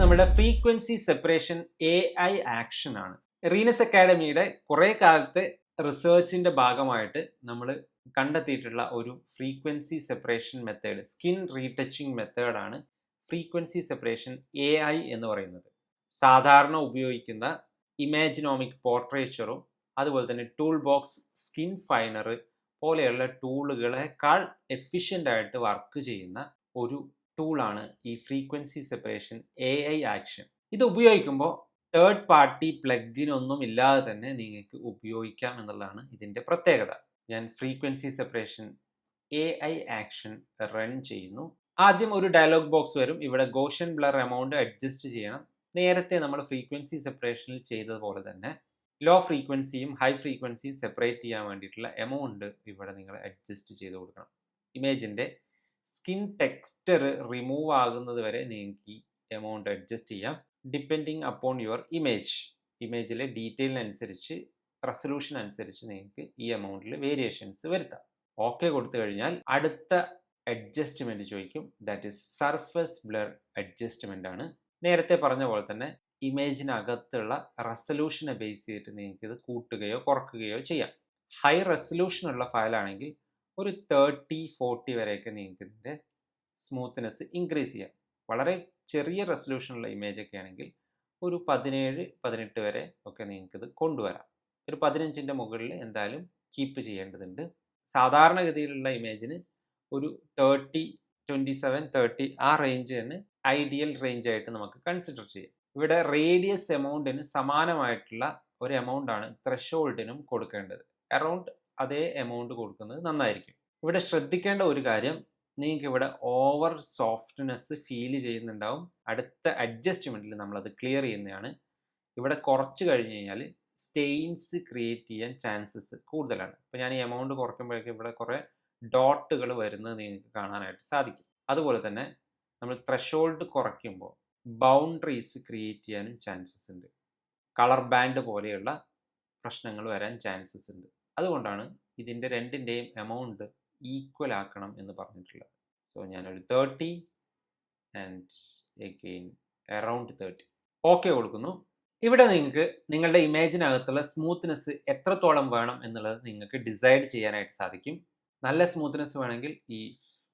നമ്മുടെ frequency separation AI action ആണ്. റീനസ് അക്കാഡമിയുടെ കുറെ കാലത്തെ റിസർച്ചിന്റെ ഭാഗമായിട്ട് നമ്മൾ കണ്ടെത്തിയിട്ടുള്ള ഒരു frequency separation method, skin retouching മെത്തേഡാണ് ഫ്രീക്വൻസി സെപ്പറേഷൻ AI എന്ന് പറയുന്നത്. സാധാരണ ഉപയോഗിക്കുന്ന ഇമാജിനോമിക് പോർട്രേച്ചറും അതുപോലെ തന്നെ ടൂൾ ബോക്സ് സ്കിൻ ഫൈനർ പോലെയുള്ള ടൂളുകളെക്കാൾ എഫിഷ്യൻ്റ് ആയിട്ട് വർക്ക് ചെയ്യുന്ന ഒരു ടൂളാണ് ഈ ഫ്രീക്വൻസി സെപ്പറേഷൻ AI ആക്ഷൻ. ഇത് ഉപയോഗിക്കുമ്പോൾ തേർഡ് പാർട്ടി പ്ലഗിനൊന്നും ഇല്ലാതെ തന്നെ നിങ്ങൾക്ക് ഉപയോഗിക്കാം എന്നുള്ളതാണ് ഇതിൻ്റെ പ്രത്യേകത. ഞാൻ frequency separation AI action run ചെയ്യുന്നു. ആദ്യം ഒരു ഡയലോഗ് ബോക്സ് വരും. ഇവിടെ ഗോഷൻ ബ്ലർ എമൗണ്ട് അഡ്ജസ്റ്റ് ചെയ്യണം. നേരത്തെ നമ്മൾ ഫ്രീക്വൻസി സെപ്പറേഷനിൽ ചെയ്തതുപോലെ തന്നെ ലോ ഫ്രീക്വൻസിയും ഹൈ ഫ്രീക്വൻസിയും സെപ്പറേറ്റ് ചെയ്യാൻ വേണ്ടിയിട്ടുള്ള എമൗണ്ട് ഇവിടെ നിങ്ങൾ അഡ്ജസ്റ്റ് ചെയ്ത് കൊടുക്കണം. ഇമേജിൻ്റെ സ്കിൻ ടെക്സ്ചർ റിമൂവ് ആകുന്നത് വരെ നിങ്ങൾക്ക് ഈ എമൗണ്ട് അഡ്ജസ്റ്റ് ചെയ്യാം. ഡിപ്പെൻഡിങ് അപ്പോൺ യുവർ ഇമേജിലെ ഡീറ്റെയിലിനനുസരിച്ച് റെസൊല്യൂഷൻ അനുസരിച്ച് നിങ്ങൾക്ക് ഈ എമൗണ്ടിൽ വേരിയേഷൻസ് വരുത്താം. ഓക്കെ കൊടുത്തു കഴിഞ്ഞാൽ അടുത്ത അഡ്ജസ്റ്റ്മെൻറ്റ് ചോദിക്കും. That is surface blur adjustment ആണ്. നേരത്തെ പറഞ്ഞ പോലെ തന്നെ ഇമേജിനകത്തുള്ള റെസൊല്യൂഷനെ ബേസ് ചെയ്തിട്ട് നിങ്ങൾക്ക് ഇത് കൂട്ടുകയോ കുറയ്ക്കുകയോ ചെയ്യാം. ഹൈ റെസൊല്യൂഷനുള്ള ഫയലാണെങ്കിൽ ഒരു 30-40 വരെയൊക്കെ നിങ്ങൾക്ക് ഇതിൻ്റെ സ്മൂത്ത്നെസ് ഇൻക്രീസ് ചെയ്യാം. വളരെ ചെറിയ റെസൊല്യൂഷനുള്ള ഇമേജൊക്കെ ആണെങ്കിൽ ഒരു 17-18 വരെ ഒക്കെ നിങ്ങൾക്കിത് കൊണ്ടുവരാം. ഒരു 15ൻ്റെ മുകളിൽ എന്തായാലും കീപ്പ് ചെയ്യേണ്ടതുണ്ട്. സാധാരണഗതിയിലുള്ള ഇമേജിന് ഒരു 27-30 ആ റേഞ്ച് തന്നെ ഐഡിയൽ റേഞ്ച് ആയിട്ട് നമുക്ക് കൺസിഡർ ചെയ്യാം. ഇവിടെ റേഡിയസ് എമൗണ്ടിന് സമാനമായിട്ടുള്ള ഒരു എമൗണ്ടാണ് ത്രെഷോൾഡിനും കൊടുക്കേണ്ടത്. അറൗണ്ട് അതേ എമൗണ്ട് കൊടുക്കുന്നത് നന്നായിരിക്കും. ഇവിടെ ശ്രദ്ധിക്കേണ്ട ഒരു കാര്യം, നിങ്ങൾക്ക് ഇവിടെ ഓവർ സോഫ്റ്റ്നെസ് ഫീൽ ചെയ്യുന്നുണ്ടാവും. അടുത്ത അഡ്ജസ്റ്റ്മെൻറ്റിൽ നമ്മളത് ക്ലിയർ ചെയ്യുന്നതാണ്. ഇവിടെ കുറച്ച് കഴിഞ്ഞ് കഴിഞ്ഞാൽ സ്റ്റെയിൻസ് ക്രിയേറ്റ് ചെയ്യാൻ ചാൻസസ് കൂടുതലാണ്. ഇപ്പോൾ ഞാൻ ഈ എമൗണ്ട് കുറയ്ക്കുമ്പോഴേക്കും ഇവിടെ കുറേ ഡോട്ടുകൾ വരുന്നത് നിങ്ങൾക്ക് കാണാനായിട്ട് സാധിക്കും. അതുപോലെ തന്നെ നമ്മൾ ത്രെഷോൾഡ് കുറയ്ക്കുമ്പോൾ ബൗണ്ടറീസ് ക്രിയേറ്റ് ചെയ്യാനും ചാൻസസ് ഉണ്ട്. കളർ ബാൻഡ് പോലെയുള്ള പ്രശ്നങ്ങൾ വരാൻ ചാൻസസ് ഉണ്ട്. അതുകൊണ്ടാണ് ഇതിൻ്റെ രണ്ടിൻ്റെയും എമൗണ്ട് ഈക്വൽ ആക്കണം എന്ന് പറഞ്ഞിട്ടുള്ളത്. സോ ഞാനൊരു 30 ആൻഡ് എഗെയിൻ അറൗണ്ട് 30 ഓക്കെ കൊടുക്കുന്നു. ഇവിടെ നിങ്ങൾക്ക് നിങ്ങളുടെ ഇമേജിനകത്തുള്ള സ്മൂത്ത്നെസ് എത്രത്തോളം വേണം എന്നുള്ളത് നിങ്ങൾക്ക് ഡിസൈഡ് ചെയ്യാനായിട്ട് സാധിക്കും. നല്ല സ്മൂത്ത്നെസ് വേണമെങ്കിൽ ഈ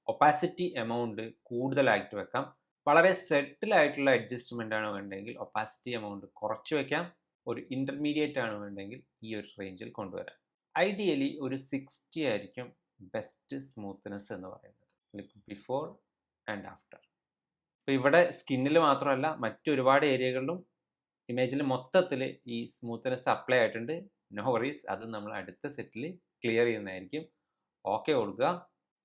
ഒപ്പാസിറ്റി എമൗണ്ട് കൂടുതലായിട്ട് വെക്കാം. വളരെ സെറ്റിലായിട്ടുള്ള അഡ്ജസ്റ്റ്മെൻ്റ് ആണ് വേണ്ടെങ്കിൽ ഒപ്പാസിറ്റി എമൗണ്ട് കുറച്ച് വയ്ക്കാം. ഒരു ഇൻ്റർമീഡിയറ്റ് ആണ് വേണ്ടെങ്കിൽ ഈ ഒരു റേഞ്ചിൽ കൊണ്ടുവരാം. ഐഡിയലി ഒരു 60 ആയിരിക്കും ബെസ്റ്റ് സ്മൂത്ത്നെസ് എന്ന് പറയുന്നത്, ബിഫോർ ആൻഡ് ആഫ്റ്റർ. ഇപ്പോൾ ഇവിടെ സ്കിന്നിൽ മാത്രമല്ല മറ്റൊരുപാട് ഏരിയകളിലും ഇമേജിൽ മൊത്തത്തിൽ ഈ സ്മൂത്ത്നെസ് അപ്ലൈ ആയിട്ടുണ്ട്. നോ വറീസ്, അത് നമ്മൾ അടുത്ത സെറ്റിൽ ക്ലിയർ ചെയ്യുന്നതായിരിക്കും. ഓക്കെ കൊടുക്കുക.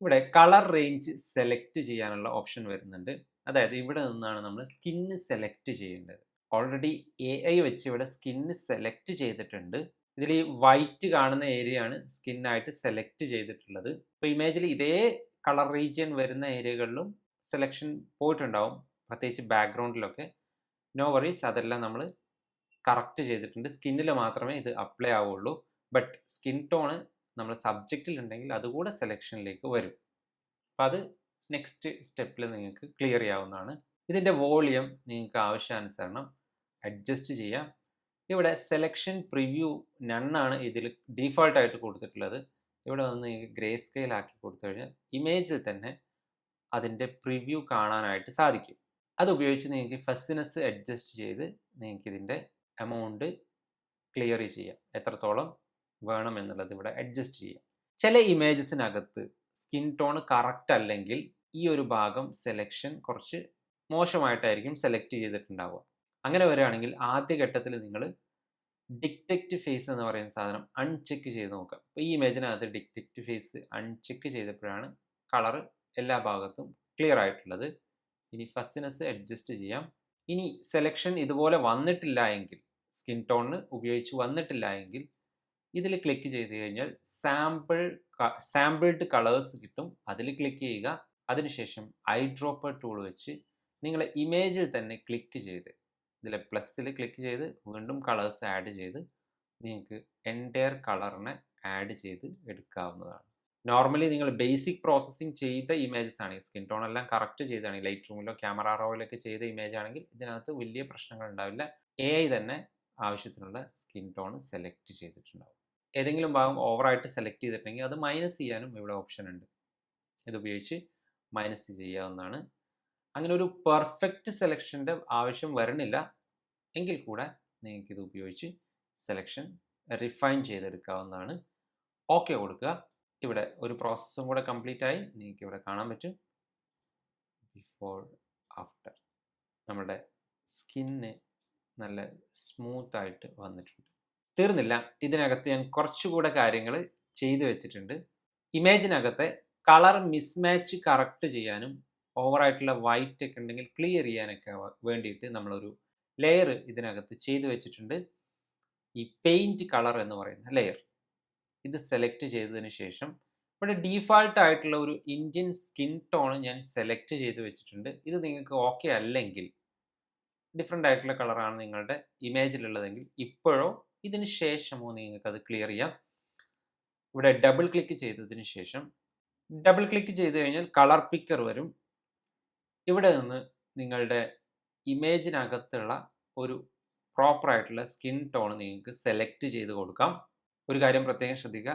ഇവിടെ കളർ റേഞ്ച് സെലക്ട് ചെയ്യാനുള്ള ഓപ്ഷൻ വരുന്നുണ്ട്. അതായത് ഇവിടെ നിന്നാണ് നമ്മൾ സ്കിന്ന് സെലക്ട് ചെയ്യേണ്ടത്. ഓൾറെഡി AI വെച്ച് ഇവിടെ സ്കിന്ന് സെലക്ട് ചെയ്തിട്ടുണ്ട്. ഇതിൽ ഈ വൈറ്റ് കാണുന്ന ഏരിയ ആണ് സ്കിന്നായിട്ട് സെലക്ട് ചെയ്തിട്ടുള്ളത്. ഇപ്പോൾ ഇമേജിൽ ഇതേ കളർ റീജിയൻ വരുന്ന ഏരിയകളിലും സെലക്ഷൻ പോയിട്ടുണ്ടാവും, പ്രത്യേകിച്ച് ബാക്ക്ഗ്രൗണ്ടിലൊക്കെ. നോ വറീസ്, അതെല്ലാം നമ്മൾ കറക്റ്റ് ചെയ്തിട്ടുണ്ട്. സ്കിന്നിൽ മാത്രമേ ഇത് അപ്ലൈ ആവുള്ളൂ. ബട്ട് സ്കിൻ ടോണ് നമ്മൾ സബ്ജക്റ്റിൽ ഉണ്ടെങ്കിൽ അതുകൂടെ സെലക്ഷനിലേക്ക് വരും. അപ്പോൾ അത് നെക്സ്റ്റ് സ്റ്റെപ്പിൽ നിങ്ങൾക്ക് ക്ലിയർ ചെയ്യാവുന്നതാണ്. ഇതിൻ്റെ വോളിയം നിങ്ങൾക്ക് ആവശ്യാനുസരണം അഡ്ജസ്റ്റ് ചെയ്യാം. ഇവിടെ സെലക്ഷൻ പ്രിവ്യൂ നണ്ണാണ് ഇതിൽ ഡീഫോൾട്ടായിട്ട് കൊടുത്തിട്ടുള്ളത്. ഇവിടെ വന്ന് നിങ്ങൾക്ക് ഗ്രേ സ്കെയിൽ ആക്കി കൊടുത്തു കഴിഞ്ഞാൽ ഇമേജിൽ തന്നെ അതിൻ്റെ പ്രിവ്യൂ കാണാനായിട്ട് സാധിക്കും. അതുപയോഗിച്ച് നിങ്ങൾക്ക് ഫസ്സിനെസ് അഡ്ജസ്റ്റ് ചെയ്ത് നിങ്ങൾക്ക് ഇതിൻ്റെ എമൗണ്ട് ക്ലിയർ ചെയ്യാം. എത്രത്തോളം വേണം എന്നുള്ളത് ഇവിടെ അഡ്ജസ്റ്റ് ചെയ്യാം. ചില ഇമേജസിനകത്ത് സ്കിൻ ടോൺ കറക്റ്റ് അല്ലെങ്കിൽ ഈ ഒരു ഭാഗം സെലക്ഷൻ കുറച്ച് മോശമായിട്ടായിരിക്കും സെലക്ട് ചെയ്തിട്ടുണ്ടാവുക. അങ്ങനെ വരികയാണെങ്കിൽ ആദ്യഘട്ടത്തിൽ നിങ്ങൾ ഡിറ്റക്റ്റ് ഫേസ് എന്ന് പറയുന്ന സാധനം അൺചെക്ക് ചെയ്ത് നോക്കുക. അപ്പോൾ ഈ ഇമേജിനകത്ത് ഡിറ്റക്റ്റ് ഫേസ് അൺചെക്ക് ചെയ്തപ്പോഴാണ് കളർ എല്ലാ ഭാഗത്തും ക്ലിയർ ആയിട്ടുള്ളത്. ഇനി ഫസ്സിനെസ് അഡ്ജസ്റ്റ് ചെയ്യാം. ഇനി സെലക്ഷൻ ഇതുപോലെ വന്നിട്ടില്ല എങ്കിൽ, സ്കിൻ ടോണിന് ഉപയോഗിച്ച് വന്നിട്ടില്ല എങ്കിൽ ഇതിൽ ക്ലിക്ക് ചെയ്ത് കഴിഞ്ഞാൽ സാമ്പിൾഡ് കളേഴ്സ് കിട്ടും. അതിൽ ക്ലിക്ക് ചെയ്യുക. അതിനുശേഷം ഐ ഡ്രോപ്പർ ടൂൾ വെച്ച് നിങ്ങളെ ഇമേജിൽ തന്നെ ക്ലിക്ക് ചെയ്ത് ഇതിലെ പ്ലസ്സിൽ ക്ലിക്ക് ചെയ്ത് വീണ്ടും കളേഴ്സ് ആഡ് ചെയ്ത് നിങ്ങൾക്ക് എൻറ്റയർ കളറിനെ ആഡ് ചെയ്ത് എടുക്കാവുന്നതാണ്. നോർമലി നിങ്ങൾ ബേസിക് പ്രോസസ്സിംഗ് ചെയ്ത ഇമേജസ് ആണെങ്കിൽ, സ്കിൻ ടോൺ എല്ലാം കറക്റ്റ് ചെയ്താണെങ്കിൽ, ലൈറ്റ് റൂമിലോ ക്യാമറ റോയിലൊക്കെ ചെയ്ത ഇമേജ് ആണെങ്കിൽ ഇതിനകത്ത് വലിയ പ്രശ്നങ്ങൾ ഉണ്ടാവില്ല. AI തന്നെ ആവശ്യത്തിനുള്ള സ്കിൻ ടോൺ സെലക്ട് ചെയ്തിട്ടുണ്ടാവും. ഏതെങ്കിലും ഭാഗം ഓവറായിട്ട് സെലക്ട് ചെയ്തിട്ടുണ്ടെങ്കിൽ അത് മൈനസ് ചെയ്യാനും ഇവിടെ ഓപ്ഷൻ ഉണ്ട്. ഇതുപയോഗിച്ച് മൈനസ് ചെയ്യാവുന്നതാണ്. അങ്ങനെ ഒരു പെർഫെക്റ്റ് സെലക്ഷൻ്റെ ആവശ്യം വരണില്ല എങ്കിൽ കൂടെ നിങ്ങൾക്ക് ഇത് ഉപയോഗിച്ച് സെലക്ഷൻ റിഫൈൻ ചെയ്തെടുക്കാവുന്നതാണ്. ഓക്കെ കൊടുക്കുക. ഇവിടെ ഒരു പ്രോസസ്സും കൂടെ കംപ്ലീറ്റ് ആയി. നിങ്ങൾക്ക് ഇവിടെ കാണാൻ പറ്റും ബിഫോർ ആഫ്റ്റർ. നമ്മുടെ സ്കിന്ന് നല്ല സ്മൂത്ത് ആയിട്ട് വന്നിട്ടുണ്ട്. തീർന്നില്ല, ഇതിനകത്ത് ഞാൻ കുറച്ചുകൂടെ കാര്യങ്ങൾ ചെയ്തു വെച്ചിട്ടുണ്ട്. ഇമേജിനകത്തെ കളർ മിസ്മാച്ച് കറക്റ്റ് ചെയ്യാനും ഓവറായിട്ടുള്ള വൈറ്റ് ഒക്കെ ഉണ്ടെങ്കിൽ ക്ലിയർ ചെയ്യാനൊക്കെ വേണ്ടിയിട്ട് നമ്മളൊരു ലെയർ ഇതിനകത്ത് ചെയ്തു വെച്ചിട്ടുണ്ട്. ഈ പെയിൻറ്റ് കളർ എന്ന് പറയുന്ന ലെയർ ഇത് സെലക്ട് ചെയ്തതിന് ശേഷം ഇവിടെ ഡീഫാൾട്ട് ആയിട്ടുള്ള ഒരു ഇന്ത്യൻ സ്കിൻ ടോൺ ഞാൻ സെലക്ട് ചെയ്ത് വെച്ചിട്ടുണ്ട്. ഇത് നിങ്ങൾക്ക് ഓക്കെ അല്ലെങ്കിൽ, ഡിഫറെൻ്റ് ആയിട്ടുള്ള കളറാണ് നിങ്ങളുടെ ഇമേജിലുള്ളതെങ്കിൽ ഇപ്പോഴോ ഇതിന് ശേഷമോ നിങ്ങൾക്കത് ക്ലിയർ ചെയ്യാം. ഇവിടെ ഡബിൾ ക്ലിക്ക് ചെയ്തതിന് ശേഷം, ഡബിൾ ക്ലിക്ക് ചെയ്ത് കഴിഞ്ഞാൽ കളർ പിക്കർ വരും. ഇവിടെ നിന്ന് നിങ്ങളുടെ ഇമേജിനകത്തുള്ള ഒരു പ്രോപ്പറായിട്ടുള്ള സ്കിൻ ടോൺ നിങ്ങൾക്ക് സെലക്ട് ചെയ്ത് കൊടുക്കാം. ഒരു കാര്യം പ്രത്യേകം ശ്രദ്ധിക്കുക,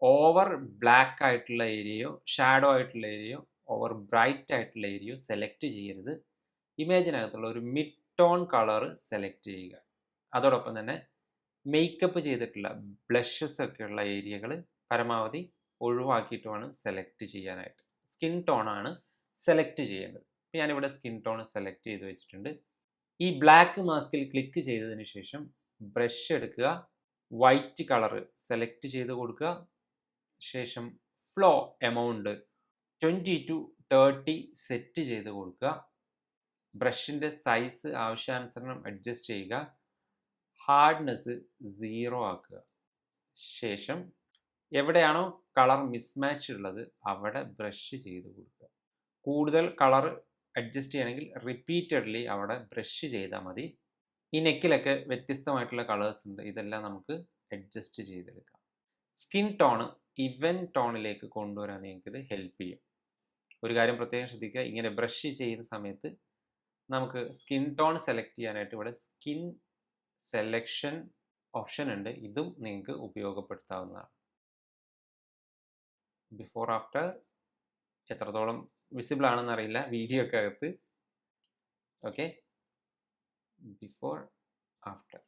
ഓവർ ബ്ലാക്ക് ആയിട്ടുള്ള ഏരിയയോ ഷാഡോ ആയിട്ടുള്ള ഏരിയയോ ഓവർ ബ്രൈറ്റ് ആയിട്ടുള്ള ഏരിയയോ സെലക്ട് ചെയ്യരുത്. ഇമേജിനകത്തുള്ള ഒരു മിഡ് ടോൺ കളർ സെലക്ട് ചെയ്യുക. അതോടൊപ്പം തന്നെ മേക്കപ്പ് ചെയ്തിട്ടുള്ള ബ്ലഷസ് ഒക്കെ ഉള്ള ഏരിയകൾ പരമാവധി ഒഴിവാക്കിയിട്ട് വേണം സെലക്ട് ചെയ്യാനായിട്ട്. സ്കിൻ ടോണാണ് സെലക്ട് ചെയ്യേണ്ടത്. ഞാനിവിടെ സ്കിൻ ടോൺ സെലക്ട് ചെയ്ത് വെച്ചിട്ടുണ്ട്. ഈ ബ്ലാക്ക് മാസ്കിൽ ക്ലിക്ക് ചെയ്തതിന് ശേഷം ബ്രഷ് എടുക്കുക, വൈറ്റ് കളർ സെലക്ട് ചെയ്ത് കൊടുക്കുക. ശേഷം ഫ്ലോ എമൗണ്ട് 20 to 30 സെറ്റ് ചെയ്ത് കൊടുക്കുക. ബ്രഷിൻ്റെ സൈസ് ആവശ്യാനുസരണം അഡ്ജസ്റ്റ് ചെയ്യുക. ഹാർഡ്നെസ് 0 ആക്കുക. ശേഷം എവിടെയാണോ കളർ മിസ്മാച്ച് ഉള്ളത് അവിടെ ബ്രഷ് ചെയ്ത് കൊടുക്കുക. കൂടുതൽ കളർ അഡ്ജസ്റ്റ് ചെയ്യണമെങ്കിൽ റിപ്പീറ്റഡ്ലി അവിടെ ബ്രഷ് ചെയ്താൽ മതി. ഈ നെക്കിലൊക്കെ വ്യത്യസ്തമായിട്ടുള്ള കളേഴ്സ് ഉണ്ട്, ഇതെല്ലാം നമുക്ക് അഡ്ജസ്റ്റ് ചെയ്തെടുക്കാം. സ്കിൻ ടോണ് ഇവൻ ടോണിലേക്ക് കൊണ്ടുവരാൻ നിങ്ങൾക്കിത് ഹെൽപ്പ് ചെയ്യും. ഒരു കാര്യം പ്രത്യേകം ശ്രദ്ധിക്കുക, ഇങ്ങനെ ബ്രഷ് ചെയ്യുന്ന സമയത്ത് നമുക്ക് സ്കിൻ ടോൺ സെലക്ട് ചെയ്യാനായിട്ട് ഇവിടെ സ്കിൻ സെലക്ഷൻ ഓപ്ഷൻ ഉണ്ട്. ഇതും നിങ്ങൾക്ക് ഉപയോഗപ്പെടുത്താവുന്നതാണ്. ബിഫോർ ആഫ്റ്റർ എത്രത്തോളം വിസിബിൾ ആണെന്ന് അറിയില്ല വീഡിയോ ഒക്കെ അകത്ത്. Okay, before after.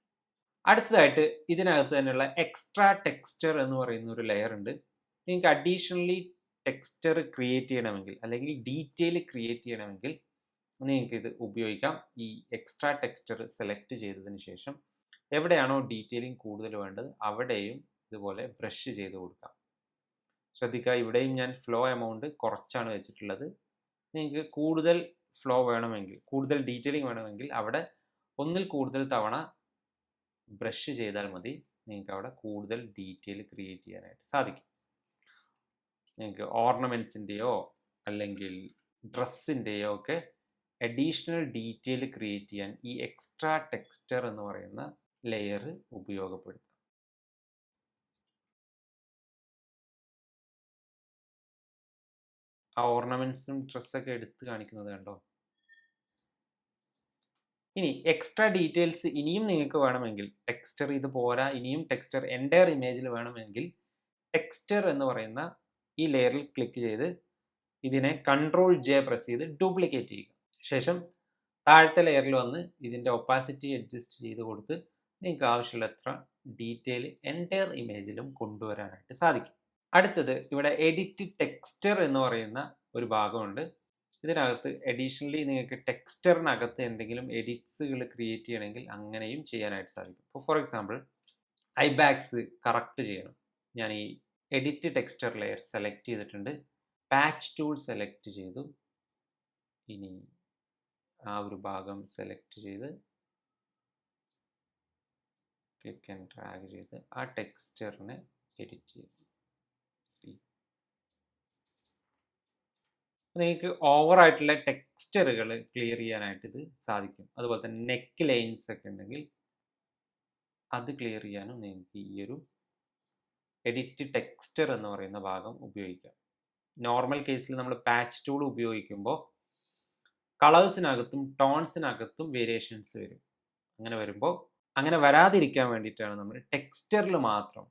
അടുത്തതായിട്ട് ഇതിനകത്ത് തന്നെയുള്ള എക്സ്ട്രാ ടെക്സ്ചർ എന്ന് പറയുന്ന ഒരു ലെയർ ഉണ്ട്. നിങ്ങൾക്ക് അഡീഷണലി ടെക്സ്ചർ ക്രിയേറ്റ് ചെയ്യണമെങ്കിൽ അല്ലെങ്കിൽ ഡീറ്റെയിൽ ക്രിയേറ്റ് ചെയ്യണമെങ്കിൽ നിങ്ങൾക്ക് ഇത് ഉപയോഗിക്കാം. ഈ എക്സ്ട്രാ ടെക്സ്ചർ സെലക്ട് ചെയ്തതിന് ശേഷം എവിടെയാണോ ഡീറ്റെയിലിംഗ് കൂടുതൽ വേണ്ടത് അവിടെയും ഇതുപോലെ ബ്രഷ് ചെയ്ത് കൊടുക്കാം. ശ്രദ്ധിക്കുക, ഇവിടെയും ഞാൻ ഫ്ലോ എമൗണ്ട് കുറച്ചാണ് വെച്ചിട്ടുള്ളത്. നിങ്ങൾക്ക് കൂടുതൽ ഫ്ലോ വേണമെങ്കിൽ, കൂടുതൽ ഡീറ്റെയിലിംഗ് വേണമെങ്കിൽ അവിടെ ഒന്നിൽ കൂടുതൽ തവണ ബ്രഷ് ചെയ്താൽ മതി. നിങ്ങൾക്ക് അവിടെ കൂടുതൽ ഡീറ്റെയിൽ ക്രിയേറ്റ് ചെയ്യാനായിട്ട് സാധിക്കും. നിങ്ങൾക്ക് ഓർണമെൻറ്റ്സിൻ്റെയോ അല്ലെങ്കിൽ ഡ്രസ്സിൻ്റെയോ ഒക്കെ അഡീഷണൽ ഡീറ്റെയിൽ ക്രിയേറ്റ് ചെയ്യാൻ ഈ എക്സ്ട്രാ ടെക്സ്ചർ എന്ന് പറയുന്ന ലെയർ ഉപയോഗപ്പെടുത്താം. ആ ഓർണമെൻറ്റ്സും ഡ്രസ്സൊക്കെ എടുത്ത് കാണിക്കുന്നത് കണ്ടോ. ഇനി എക്സ്ട്രാ ഡീറ്റെയിൽസ് ഇനിയും നിങ്ങൾക്ക് വേണമെങ്കിൽ, ടെക്സ്ചർ ഇത് പോരാ, ഇനിയും ടെക്സ്ചർ എൻ്റയർ ഇമേജിൽ വേണമെങ്കിൽ ടെക്സ്ചർ എന്ന് പറയുന്ന ഈ ലെയറിൽ ക്ലിക്ക് ചെയ്ത് ഇതിനെ Ctrl+J പ്രസ് ചെയ്ത് ഡ്യൂപ്ലിക്കേറ്റ് ചെയ്യുക. ശേഷം താഴത്തെ ലെയറിൽ വന്ന് ഇതിൻ്റെ ഒപ്പാസിറ്റി അഡ്ജസ്റ്റ് ചെയ്ത് കൊടുത്ത് നിങ്ങൾക്ക് ആവശ്യമുള്ള എത്ര ഡീറ്റെയിൽ എൻ്റയർ ഇമേജിലും കൊണ്ടുവരാനായിട്ട് സാധിക്കും. അടുത്തത് ഇവിടെ എഡിറ്റ് ടെക്സ്ചർ എന്ന് പറയുന്ന ഒരു ഭാഗമുണ്ട്. ഇതിനകത്ത് അഡീഷണലി നിങ്ങൾക്ക് ടെക്സ്ചറിനകത്ത് എന്തെങ്കിലും എഡിറ്റ്സുകൾ ക്രിയേറ്റ് ചെയ്യണമെങ്കിൽ അങ്ങനെയും ചെയ്യാനായിട്ട് സാധിക്കും. ഇപ്പോൾ for example I bags correct ചെയ്യണം. ഞാൻ ഈ എഡിറ്റ് ടെക്സ്ചർ ലെയർ സെലക്ട് ചെയ്തിട്ടുണ്ട്, പാച്ച് ടൂൾ സെലക്ട് ചെയ്തു. ഇനി ആ ഒരു ഭാഗം സെലക്ട് ചെയ്ത് ക്ലിക്ക് ആൻഡ് ഡ്രാഗ് ചെയ്ത് ആ ടെക്സ്ചറിനെ എഡിറ്റ് ചെയ്തു. നിങ്ങൾക്ക് ഓവറായിട്ടുള്ള ടെക്സ്ചറുകൾ ക്ലിയർ ചെയ്യാനായിട്ട് ഇത് സാധിക്കും. അതുപോലെ തന്നെ നെക്ക് ലൈൻസ് ഒക്കെ ഉണ്ടെങ്കിൽ അത് ക്ലിയർ ചെയ്യാനും നിങ്ങൾക്ക് ഈ ഒരു എഡിറ്റ് ടെക്സ്ചർ എന്ന് പറയുന്ന ഭാഗം ഉപയോഗിക്കാം. നോർമൽ കേസിൽ നമ്മൾ പാച്ച് ടൂൾ ഉപയോഗിക്കുമ്പോൾ കളേഴ്സിനകത്തും ടോൺസിനകത്തും വേരിയേഷൻസ് വരും. അങ്ങനെ വരുമ്പോൾ അങ്ങനെ വരാതിരിക്കാൻ വേണ്ടിയിട്ടാണ് നമ്മൾ ടെക്സ്ചറിൽ മാത്രം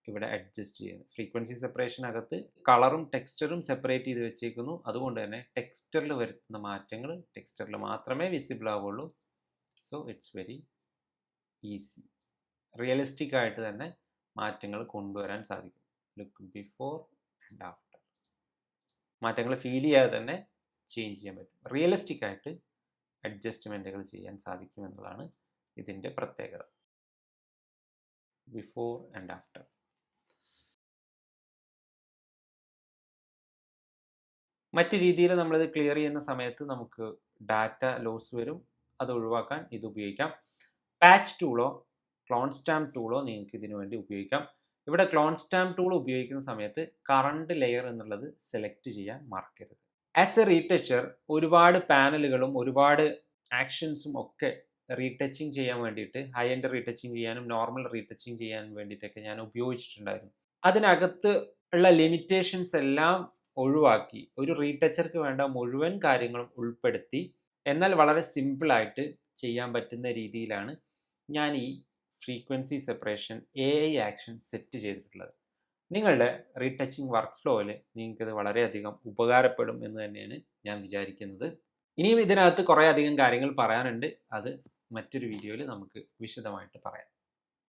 ഇവിടെ അഡ്ജസ്റ്റ് ചെയ്യുന്നത്. ഫ്രീക്വൻസി സെപ്പറേഷനകത്ത് കളറും ടെക്സ്ചറും സെപ്പറേറ്റ് ചെയ്ത് വെച്ചേക്കുന്നു. അതുകൊണ്ട് തന്നെ ടെക്സ്ചറിൽ വരുത്തുന്ന മാറ്റങ്ങൾ ടെക്സ്ചറിൽ മാത്രമേ വിസിബിൾ ആവുള്ളൂ. So it's very easy. Realistic ആയിട്ട് തന്നെ മാറ്റങ്ങൾ കൊണ്ടുവരാൻ സാധിക്കും. Look before and after. മാറ്റങ്ങൾ ഫീൽ ചെയ്യാതെ തന്നെ ചേഞ്ച് ചെയ്യാൻ പറ്റും. റിയലിസ്റ്റിക് ആയിട്ട് അഡ്ജസ്റ്റ്മെൻറ്റുകൾ ചെയ്യാൻ സാധിക്കും എന്നുള്ളതാണ് ഇതിൻ്റെ പ്രത്യേകത. Before and after. മറ്റു രീതിയിൽ നമ്മളിത് ക്ലിയർ ചെയ്യുന്ന സമയത്ത് നമുക്ക് ഡാറ്റ ലോസ് വരും. അത് ഒഴിവാക്കാൻ ഇത് ഉപയോഗിക്കാം. പാച്ച് ടൂളോ ക്ലോൺ സ്റ്റാമ്പ് ടൂളോ നിങ്ങൾക്ക് ഇതിനു വേണ്ടി ഉപയോഗിക്കാം. ഇവിടെ ക്ലോൺ സ്റ്റാമ്പ് ടൂൾ ഉപയോഗിക്കുന്ന സമയത്ത് കറണ്ട് ലെയർ എന്നുള്ളത് സെലക്ട് ചെയ്യാൻ മറക്കരുത്. ആസ് എ റീടച്ചർ ഒരുപാട് പാനലുകളും ഒരുപാട് ആക്ഷൻസും ഒക്കെ റീടച്ചിങ് ചെയ്യാൻ വേണ്ടിയിട്ട്, ഹൈ എൻഡ് റീടച്ചിങ് ചെയ്യാനും നോർമൽ റീടച്ചിങ് ചെയ്യാനും വേണ്ടിയിട്ടൊക്കെ ഞാൻ ഉപയോഗിച്ചിട്ടുണ്ടായിരുന്നു. അതിനകത്ത് ഉള്ള ലിമിറ്റേഷൻസ് എല്ലാം ഒഴിവാക്കി ഒരു റീടച്ചർക്ക് വേണ്ട മുഴുവൻ കാര്യങ്ങളും ഉൾപ്പെടുത്തി എന്നാൽ വളരെ സിമ്പിളായിട്ട് ചെയ്യാൻ പറ്റുന്ന രീതിയിലാണ് ഞാൻ ഈ frequency separation AI action set ചെയ്തിട്ടുള്ളത്. നിങ്ങളുടെ റീടച്ചിങ് വർക്ക് ഫ്ലോയിൽ നിങ്ങൾക്കത് വളരെയധികം ഉപകാരപ്പെടും എന്ന് തന്നെയാണ് ഞാൻ വിചാരിക്കുന്നത്. ഇനിയും ഇതിനകത്ത് കുറേ അധികം കാര്യങ്ങൾ പറയാനുണ്ട്. അത് മറ്റൊരു വീഡിയോയിൽ നമുക്ക് വിശദമായിട്ട് പറയാം.